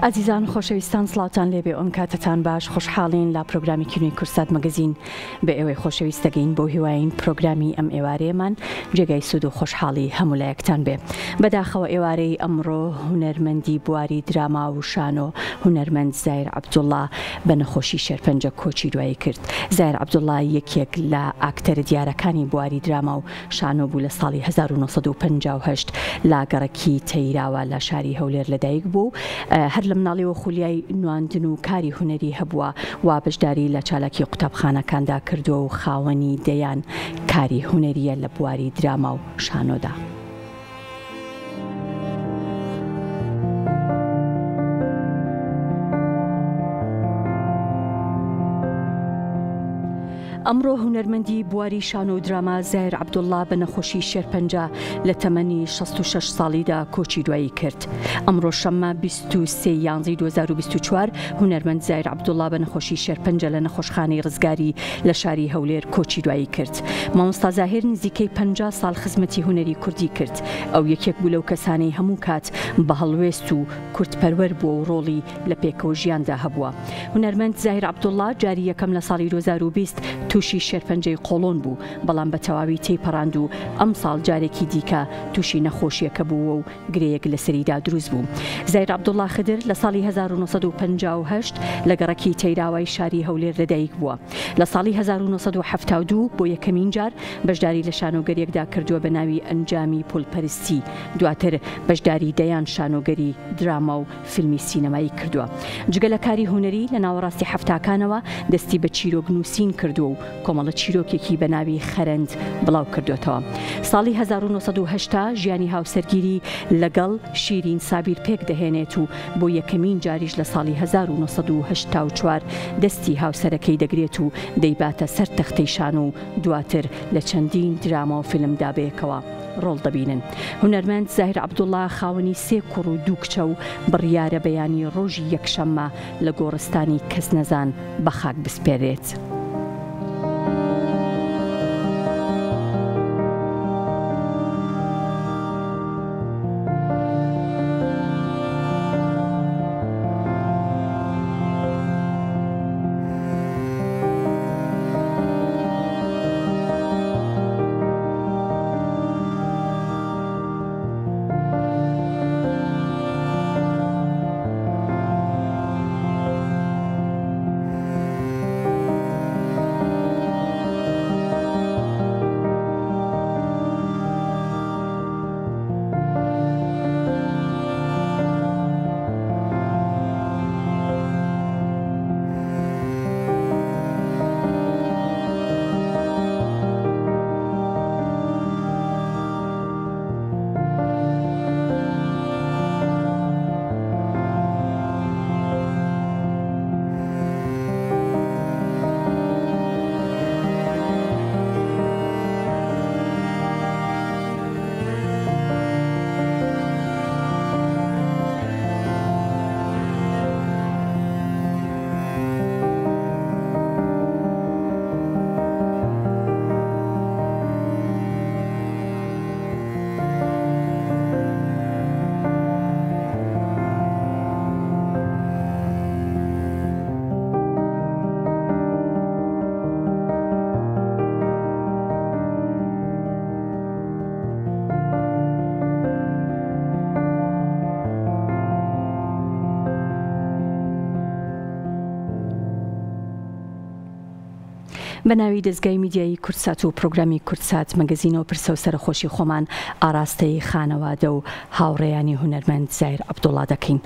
عزیزان خۆشەویستان سڵاوتان لێبێ ئەم کاتتان باش خۆشحاڵین لە پرۆگرامی کینوی کورسات مەگەزین بە ئێوەی خۆشەویست دەگەین بۆ هیواین پرۆگرامی ئەم ئێوارەیەمان جێگای سود و خۆشحاڵی هەموو لایەکتان بێ. بەداخەوە ئێوارەی ئەمڕۆ هونەرمەندی بواری دراما و شانۆ هونەرمەند زایر عەبدوڵڵا بە نەخۆشی شێرپەنجە کۆچی دوایی کرد. زایر عەبدوڵڵا یەکێک لە ئاکتەرە دیارەکانی بواری دراما و شانۆ بوو لە ساڵی 1958 لاگەڕەکی تەیراوە لە شاری هەولێر لەدایک بوو. هەر لە مناڵیەوە خولیای نواندن و کاری هونەری هەبووە و بەشداری لە چالاکی قوتابخانەکاندا کردووە و خاوەنی دەیان کاری هونەریە لە بواری دراما و شانۆدا. ئەمڕۆ هونەرمەندی بواری شانۆ و دراما زایر عەبدوڵڵا بە نەخۆشی شێرپەنجە لە تەمەنی 66 ساڵیدا کۆچی دوایی کرد. ئەمڕۆ شەممە 23 یانزەی 2024 هونەرمەند زایر عەبدوڵڵا بە نەخۆشی شێرپەنجە لە نەخۆشخانەی ڕزگاری لە شاری هەولێر کۆچی دوایی کرد. مامۆستا زاهیر نزیکەی 50 ساڵ خزمەتی هونەری کوردی کرد. ئەو یەکێک بوو لەو کەسانەی هەموو کات بە هەڵوێست و کورتپەروەر بووە و ڕۆڵی لە پێکەوە ژیاندا هەبووە. هونەرمەند زایر عەبدوڵڵا جاری یەکەم لە ساڵی 2020 تووشی شێرپەنجەی قۆڵۆن بوو، بەڵام بە تەواوی تێیپەڕاند و ئەم ساڵ جارێکی دیکە تووشی نەخۆشیەکە بووە و گرەیەک لەسەریدا دروست بوو. زایر عەبدوڵڵا خدر لە ساڵی 1958 لە گەڕەکی تەیراوای شاری هەولێر لەدایک بووە. لە ساڵی 1972 بۆ یەکەمین جار بەشداری لە شانۆگەریەکدا کردووە بە ناوی ئەنجامی پۆلپەرستی، دواتر بەشداری دەیان شانۆگەری دراما و فیلمی سینەمایی کردووە. جگە لە کاری هونەری لە ناوەڕاستی هەفتاکانەوە دەستی بە چیرۆک نووسین کردووە و کۆمەڵە چیرۆکێکی بە ناوی خەرەند بڵاو کردوێتەوە. ساڵی 1970 ژیانی هاوسەرگیری لەگەڵ شیرین سابیر پێک دەهێنێت و بۆ یەکەمین جاریش لە ساڵی 1984 دەستی هاوسەرەکەی دەگرێت و دەیباتە سەر تەختەی شانۆ و دواتر لە چەندین دراما و فیلمدا بەیەکەوە ڕۆڵ دەبینن. هونەرمەند زاهیر عەبدوڵڵا خاوەنی 3 کوڕ و 2 کچە و بڕیارە بەیانی ڕۆژی یەکشەممە لە گۆڕستانی کەس نەزان بە خاک بسپێرێت. بە ناوی دەستگای میدیایی کورسات و پرۆگرامی کورسات مەگەزینەوە پرسە و سەرخۆشی خۆمان ئاراستەی خانەوادە و هاوڕێیانی هونەرمەند زایر عەبدوڵڵا دەکەین.